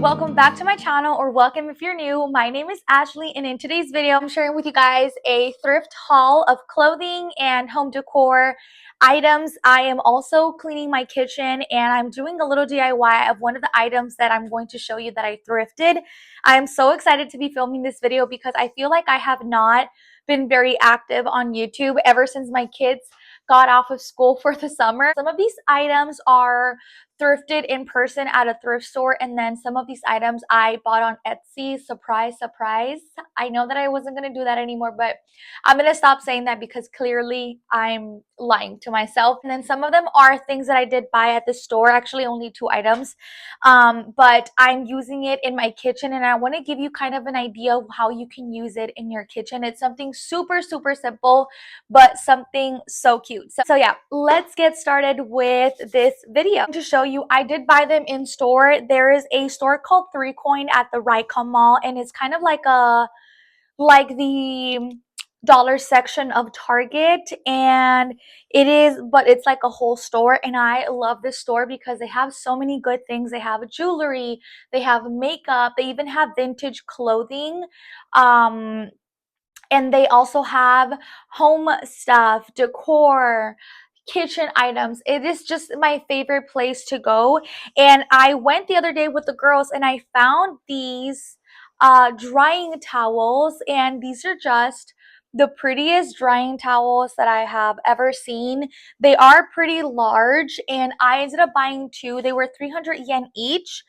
welcome back to my channel, or welcome if you're new. My name is Ashley, and in today's video I'm sharing with you guys a thrift haul of clothing and home decor items. I am also cleaning my kitchen, and I'm doing a little DIY of one of the items that I'm going to show you that I thrifted. I am so excited to be filming this video because I feel like I have not been very active on YouTube ever since my kids got off of school for the summer. Some of these items are thrifted in person at a thrift store, and then some of these items I bought on Etsy. Surprise, surprise. I know that I wasn't going to do that anymore, but I'm going to stop saying that because clearly I'm lying to myself. And then some of them are things that I did buy at the store, actually only 2 items, but I'm using it in my kitchen, and I want to give you kind of an idea of how you can use it in your kitchen. It's something super simple, but something so cute. So yeah, let's get started with this video. To show you, I did buy them in store. There is a store called ThreeCoin at the ThriFTed Mall, and it's kind of like the dollar section of Target, and it's like a whole store. And I love this store because they have so many good things. They have jewelry, they have makeup, they even have vintage clothing, and they also have home stuff, decor, kitchen items. It is just my favorite place to go. And I went the other day with the girls, and I found these drying towels, and these are just the prettiest drying towels that I have ever seen. They are pretty large, and I ended up buying 2. They were 300 yen each.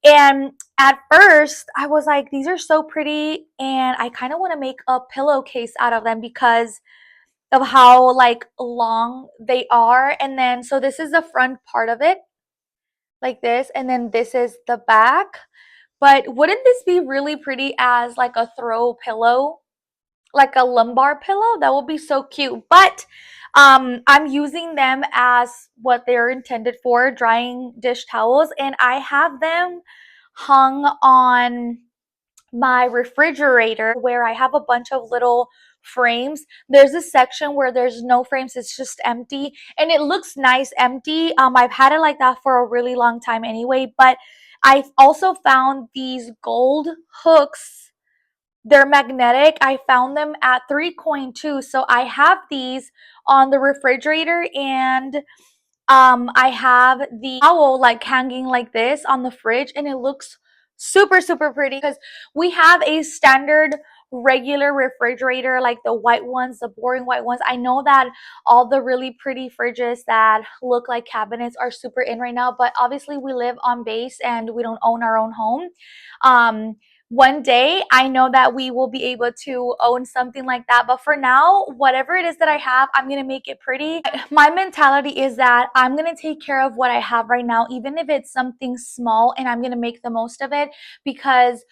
And at first I was like, these are so pretty, and I kind of want to make a pillowcase out of them because of how like long they are. And then so this is the front part of it, like this, and then this is the back. But wouldn't this be really pretty as like a throw pillow, like a lumbar pillow? That would be so cute. But I'm using them as what they're intended for, drying dish towels, and I have them hung on my refrigerator where I have a bunch of little frames. There's a section where there's no frames, it's just empty, and it looks nice empty. I've had it like that for a really long time anyway. But I've also found these gold hooks. They're magnetic. I found them at ThreeCoin too. So I have these on the refrigerator, and I have the towel like hanging like this on the fridge, and it looks super pretty because we have a standard regular refrigerator, like the white ones, the boring white ones. I know that all the really pretty fridges that look like cabinets are super in right now, but obviously we live on base and we don't own our own home. One day I know that we will be able to own something like that, but for now, whatever it is that I have, I'm gonna make it pretty. My mentality is that I'm gonna take care of what I have right now, even if it's something small, and I'm gonna make the most of it. Because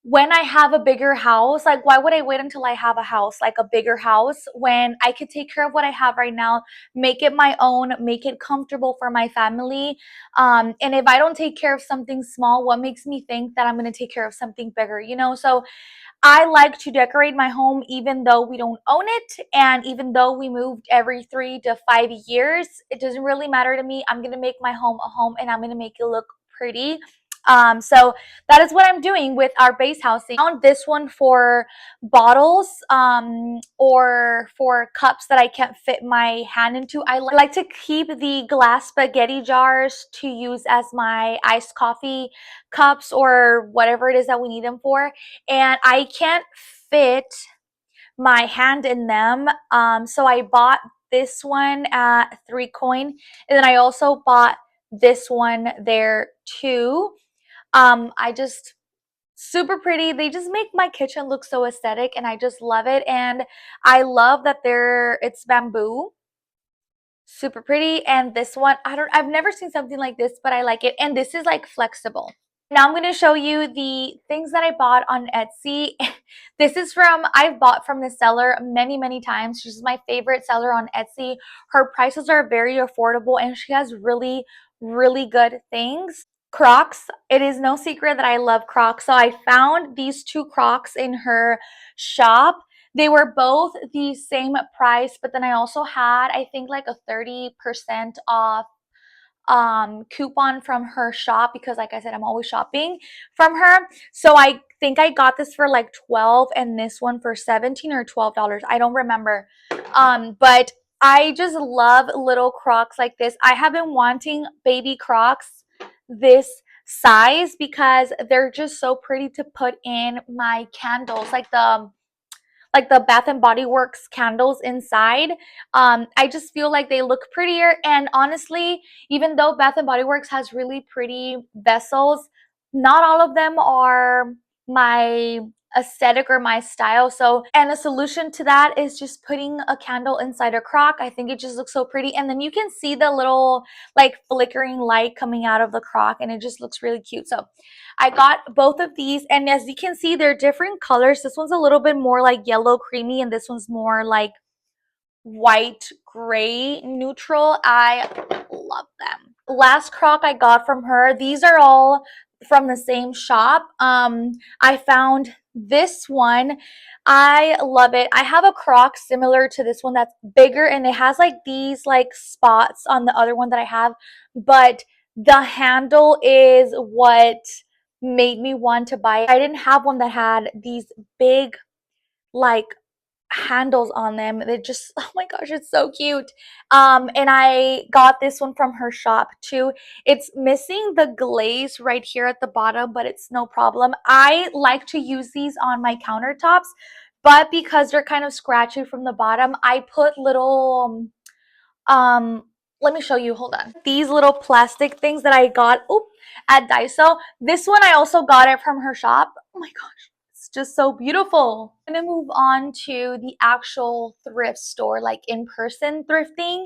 when I have a bigger house, like, why would I wait until I have a house, like a bigger house, when I could take care of what I have right now, make it my own, make it comfortable for my family? And if I don't take care of something small, what makes me think that I'm going to take care of something bigger, you know? So I like to decorate my home even though we don't own it, and even though we moved every 3 to 5 years. It doesn't really matter to me. I'm going to make my home a home, and I'm going to make it look pretty. So that is what I'm doing with our base housing. I found this one for bottles, or for cups that I can't fit my hand into. I like to keep the glass spaghetti jars to use as my iced coffee cups or whatever it is that we need them for. And I can't fit my hand in them. So I bought this one at ThreeCoin, and then I also bought this one there too. I just super pretty. They just make my kitchen look so aesthetic, and I just love it. And I love that it's bamboo. Super pretty. And this one, I've never seen something like this, but I like it. And this is like flexible. Now I'm going to show you the things that I bought on Etsy. I've bought from the seller many times. She's my favorite seller on Etsy. Her prices are very affordable, and she has really good things. Crocs. It is no secret that I love Crocs. So I found these 2 Crocs in her shop. They were both the same price, but then I also had, I think, like a 30% off coupon from her shop because, like I said, I'm always shopping from her. So I think I got this for like 12 and this one for 17 or $12. I don't remember. But I just love little Crocs like this. I have been wanting baby Crocs this size because they're just so pretty to put in my candles, like the Bath and Body Works candles inside. I just feel like they look prettier. And honestly, even though Bath and Body Works has really pretty vessels, not all of them are my aesthetic or my style. So, and a solution to that is just putting a candle inside a crock. I think it just looks so pretty. And then you can see the little like flickering light coming out of the crock and it just looks really cute. So I got both of these, and as you can see, they're different colors. This one's a little bit more like yellow creamy, and this one's more like white gray neutral. I love them. Last crock I got from her, these are all from the same shop. I found this one. I love it. I have a crock similar to this one that's bigger, and it has like these like spots on the other one that I have, but the handle is what made me want to buy it. I didn't have one that had these big like handles on them. They just, oh my gosh, it's so cute. And I got this one from her shop too. It's missing the glaze right here at the bottom, but it's no problem. I like to use these on my countertops, but because they're kind of scratchy from the bottom, I put little let me show you, hold on, these little plastic things that I got at Daiso. This one I also got it from her shop. Oh my gosh, it's just so beautiful. I'm gonna move on to the actual thrift store, like in-person thrifting.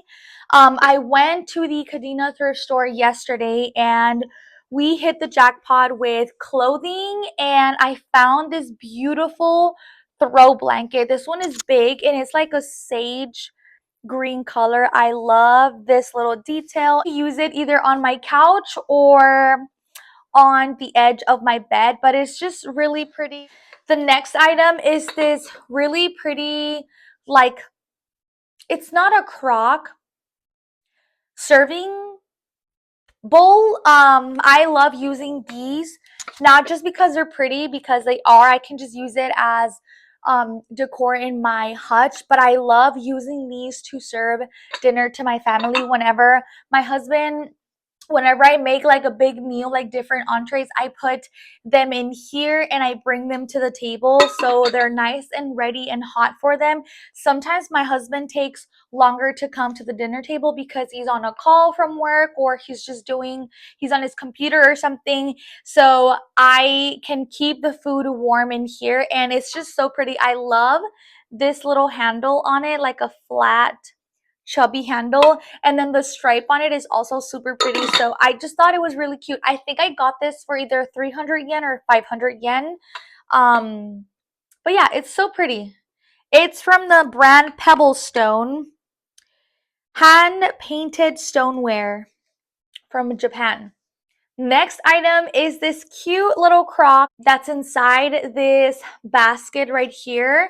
I went to the Kadena thrift store yesterday and we hit the jackpot with clothing, and I found this beautiful throw blanket. This one is big and it's like a sage green color. I love this little detail. I use it either on my couch or on the edge of my bed, but it's just really pretty. The next item is this really pretty, like, it's not a crock, serving bowl. I love using these, not just because they're pretty, because they are. I can just use it as decor in my hutch, but I love using these to serve dinner to my family. Whenever I make like a big meal, like different entrees, I put them in here and I bring them to the table so they're nice and ready and hot for them. Sometimes my husband takes longer to come to the dinner table because he's on a call from work, or he's on his computer or something. So I can keep the food warm in here, and it's just so pretty. I love this little handle on it, like a flat chubby handle, and then the stripe on it is also super pretty. So I just thought it was really cute. I think I got this for either 300 yen or 500 yen. But yeah, it's so pretty. It's from the brand Pebblestone, hand painted stoneware from Japan. Next item is this cute little crock that's inside this basket right here.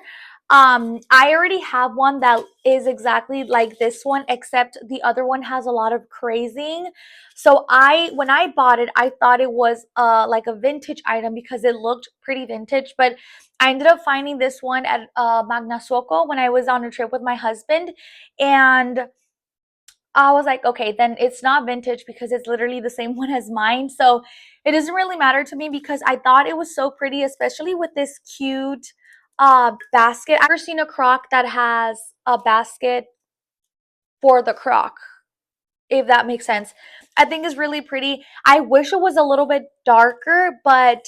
I already have one that is exactly like this one, except the other one has a lot of crazing. So when I bought it, I thought it was like a vintage item because it looked pretty vintage, but I ended up finding this one at Magnasuoko when I was on a trip with my husband, and I was like, okay, then it's not vintage because it's literally the same one as mine. So it doesn't really matter to me because I thought it was so pretty, especially with this cute basket. I've never seen a crock that has a basket for the crock, if that makes sense. I think it's really pretty. I wish it was a little bit darker, but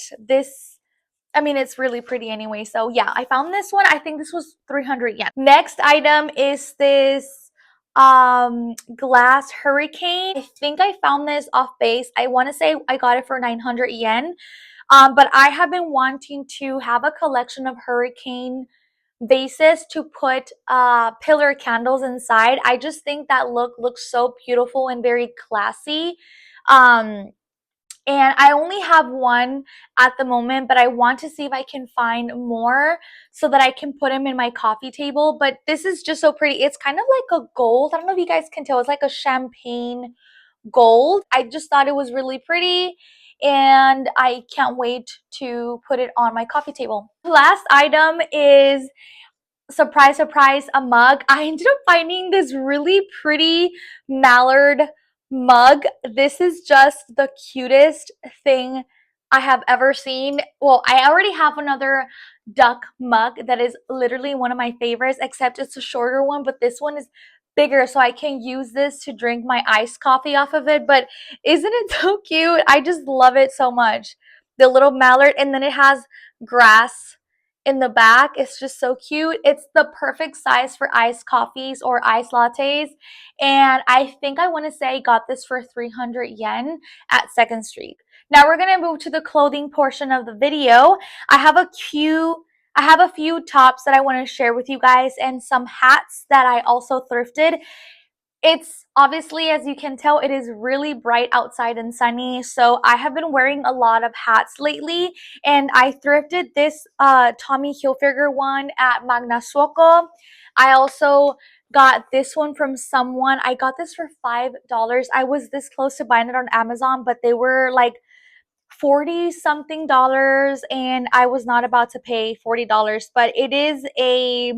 I mean, it's really pretty anyway. So yeah, I found this one. I think this was 300 yen. Next item is this glass hurricane. I think I found this off base. I want to say I got it for 900 yen. But I have been wanting to have a collection of hurricane vases to put pillar candles inside. I just think that looks so beautiful and very classy. And I only have one at the moment, but I want to see if I can find more so that I can put them in my coffee table. But this is just so pretty. It's kind of like a gold. I don't know if you guys can tell. It's like a champagne gold. I just thought it was really pretty and I can't wait to put it on my coffee table. Last item is, surprise, surprise, a mug. I ended up finding this really pretty mallard mug. This is just the cutest thing I have ever seen. Well, I already have another duck mug that is literally one of my favorites, except it's a shorter one, but this one is bigger, so I can use this to drink my iced coffee off of it. But isn't it so cute? I just love it so much. The little mallard, and then it has grass in the back. It's just so cute. It's the perfect size for iced coffees or iced lattes. And I think I want to say I got this for 300 yen at 2nd Street. Now we're going to move to the clothing portion of the video. I have a few tops that I want to share with you guys and some hats that I also thrifted. It's obviously, as you can tell, it is really bright outside and sunny, so I have been wearing a lot of hats lately, and I thrifted this Tommy Hilfiger one at Magnasuoko. I also got this one from someone. I got this for $5. I was this close to buying it on Amazon, but they were like 40 something dollars and I was not about to pay $40, but it is a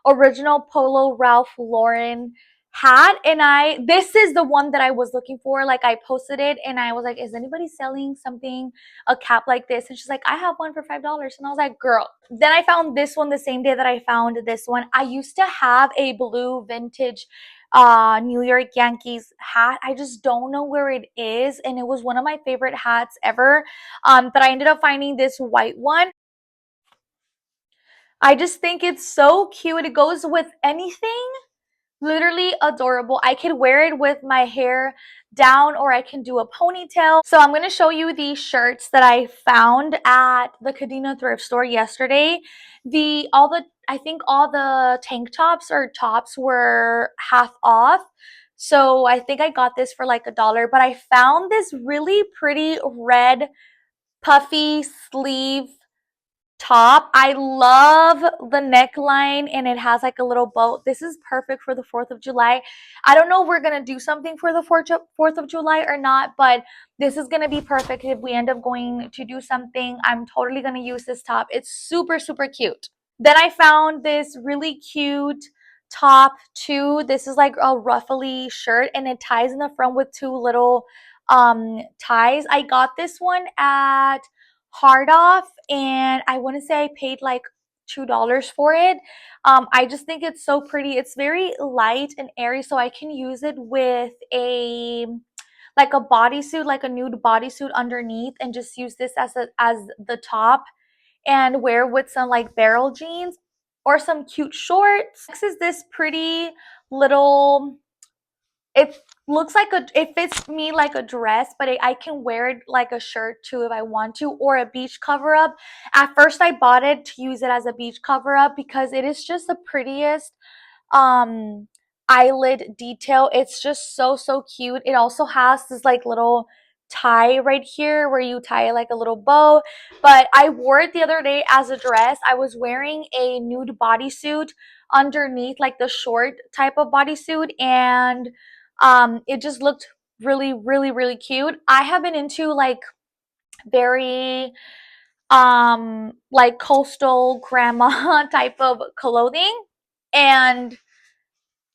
original Polo Ralph Lauren hat, and this is the one that I was looking for. Like, I posted it and I was like, is anybody selling something, a cap like this? And she's like, I have one for $5. And I was like, girl. Then I found this one the same day that I found this one. I used to have a blue vintage New York Yankees hat. I just don't know where it is, and it was one of my favorite hats ever. But I ended up finding this white one. I just think it's so cute. It goes with anything. Literally adorable. I could wear it with my hair down, or I can do a ponytail. So I'm going to show you these shirts that I found at the Cadena thrift store yesterday. I think all the tank tops or tops were half off. So I think I got this for like $1, but I found this really pretty red puffy sleeve top. I love the neckline, and it has like a little bow. This is perfect for the 4th of July. I don't know if we're going to do something for the 4th of July or not, but this is going to be perfect if we end up going to do something. I'm totally going to use this top. It's super, super cute. Then I found this really cute top too. This is like a ruffly shirt, and it ties in the front with two little ties. I got this one at Hard Off, and I want to say I paid like $2 for it. I just think it's so pretty. It's very light and airy, so I can use it with a like a bodysuit, like a nude bodysuit underneath, and just use this as the top and wear with some like barrel jeans or some cute shorts. Next is this pretty little, it looks like it fits me like a dress, but I can wear it like a shirt too if I want to, or a beach cover up. At first I bought it to use it as a beach cover up because it is just the prettiest um eyelid detail. It's just so, so cute. It also has this like little tie right here where you tie like a little bow, but I wore it the other day as a dress. I was wearing a nude bodysuit underneath, like the short type of bodysuit, and it just looked really, really, really cute. I have been into like very like coastal grandma type of clothing, and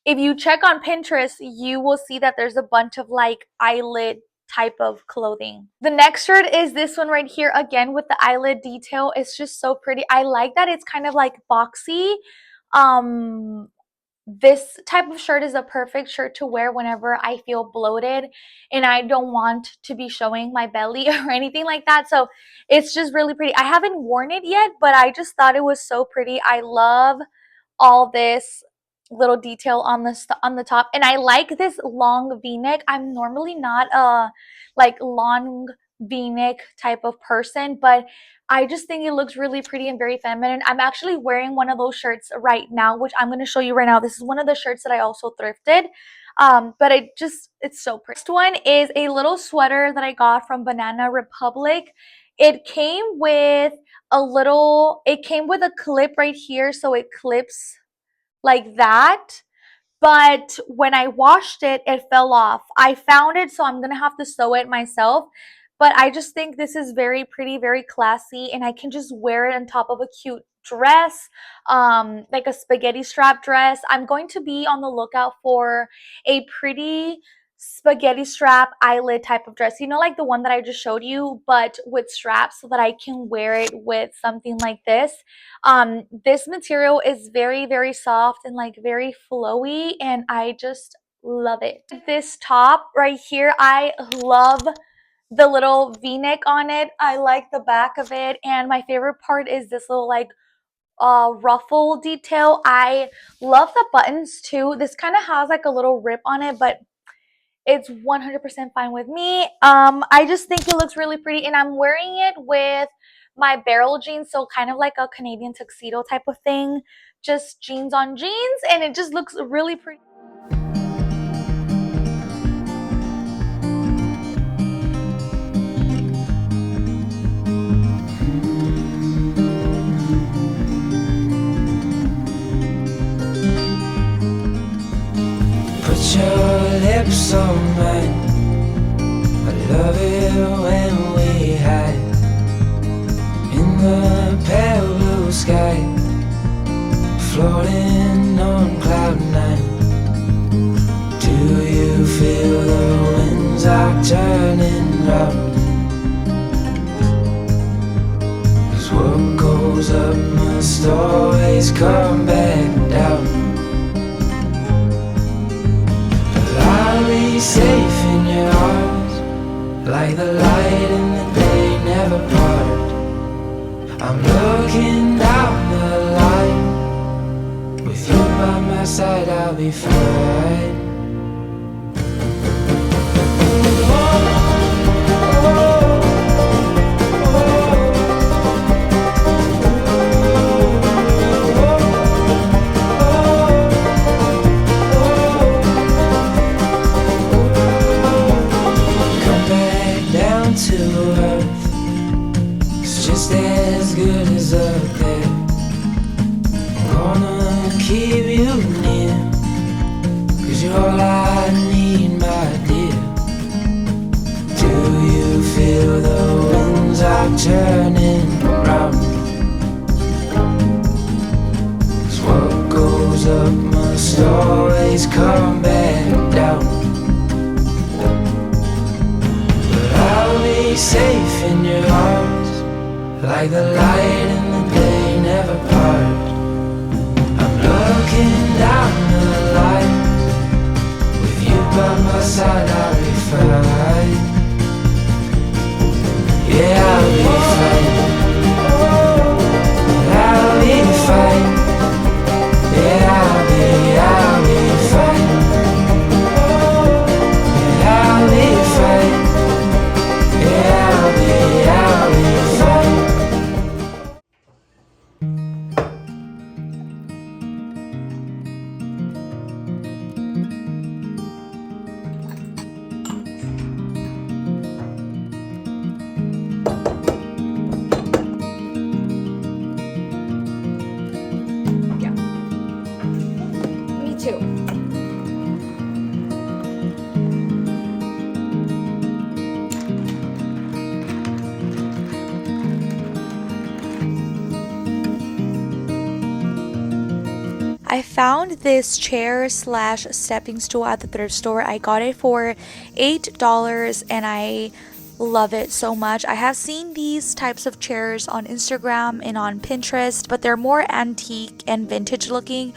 if you check on Pinterest, you will see that there's a bunch of like eyelid type of clothing. The next shirt is this one right here, again with the eyelid detail. It's just so pretty. I like that it's kind of like boxy. This type of shirt is a perfect shirt to wear whenever I feel bloated and I don't want to be showing my belly or anything like that. So it's just really pretty. I haven't worn it yet, but I just thought it was so pretty. I love all this little detail on the top, and I like this long v-neck. I'm normally not a like long v-neck type of person, but I just think it looks really pretty and very feminine. I'm actually wearing one of those shirts right now, which I'm going to show you right now. This is one of the shirts that I also thrifted. But it's so pretty. Next one is a little sweater that I got from Banana Republic. It came with it came with a clip right here, so it clips like that. but when I washed it, it fell off. I found it, so I'm gonna have to sew it myself. But I just think this is very pretty, very classy, and I can just wear it on top of a cute dress, like a spaghetti strap dress. I'm going to be on the lookout for a pretty spaghetti strap eyelid type of dress, you know, like the one that I just showed you, but with straps, so that I can wear it with something like this. This material is very, very soft and like very flowy, and I just love it. This top right here, I love the little v-neck on it. I like the back of it, and my favorite part is this little like ruffle detail. I love the buttons too. This kind of has like a little rip on it, but it's 100% fine with me. I just think it looks really pretty, and I'm wearing it with my barrel jeans, so kind of like a Canadian tuxedo type of thing. Just jeans on jeans, and it just looks really pretty. Put your lips on mine. I love it when we hide in the pale blue sky, floating on cloud nine. Do you feel the winds are turning round? 'Cause what goes up must always come back down. I'll be safe in your arms, like the light in the day never part. I'm looking down the line, with you by my side I'll be fine. Turning round, 'cause what goes up must always come back down. But I'll be safe in your arms, like the light in the day never part. I'm looking down the line, with you by my side I'll be fine. Yeah, I'll be fine. I'll be fine. Yeah, I'll be fine. Yeah, I'll be fine. Yeah, I'll be fine. Too. I found this chair slash stepping stool at the thrift store. I got it for $8 and I love it so much. I have seen these types of chairs on Instagram and on Pinterest, but they're more antique and vintage looking.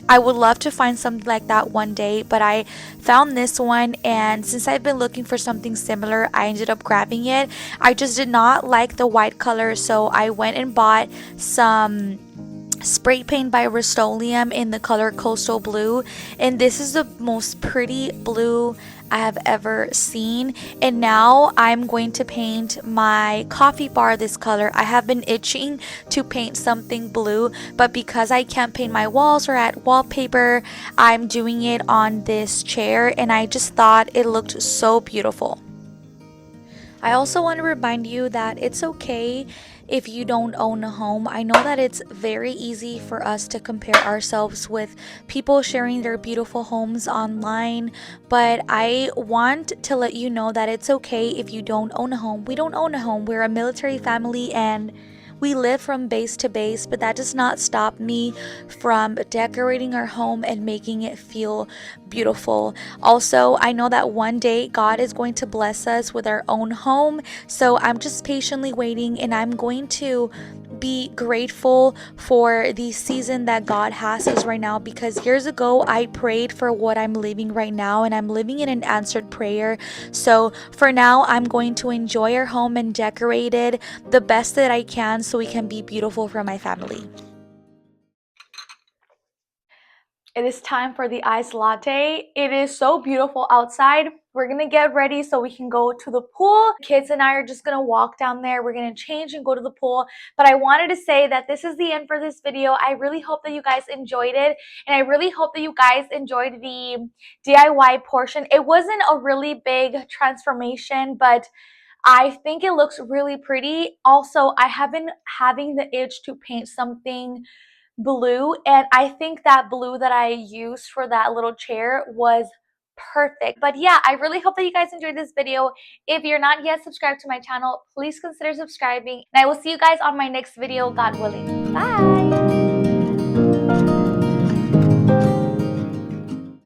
I would love to find something like that one day, but I found this one, and since I've been looking for something similar, I ended up grabbing it. I just did not like the white color, so I went and bought some spray paint by Rust-Oleum in the color Coastal Blue, and this is the most pretty blue I have ever seen. And now I'm going to paint my coffee bar this color. I have been itching to paint something blue, but because I can't paint my walls or add wallpaper, I'm doing it on this chair, and I just thought it looked so beautiful. I also want to remind you that it's okay if you don't own a home. I know that it's very easy for us to compare ourselves with people sharing their beautiful homes online, but I want to let you know that it's okay if you don't own a home. We don't own a home. We're a military family and we live from base to base, but that does not stop me from decorating our home and making it feel beautiful. Also, I know that one day God is going to bless us with our own home, so I'm just patiently waiting, and I'm going to be grateful for the season that God has us right now, because years ago I prayed for what I'm living right now, and I'm living in an answered prayer. So for now, I'm going to enjoy our home and decorate it the best that I can so we can be beautiful for my family. It is time for the iced latte. It is so beautiful outside. We're gonna get ready so we can go to the pool. Kids and I are just gonna walk down there. We're gonna change and go to the pool. But I wanted to say that this is the end for this video. I really hope that you guys enjoyed it. And I really hope that you guys enjoyed the DIY portion. It wasn't a really big transformation, but I think it looks really pretty. Also, I have been having the itch to paint something blue, and I think that blue that I used for that little chair was perfect. But yeah, I really hope that you guys enjoyed this video. If you're not yet subscribed to my channel, please consider subscribing, and I will see you guys on my next video, God willing. Bye.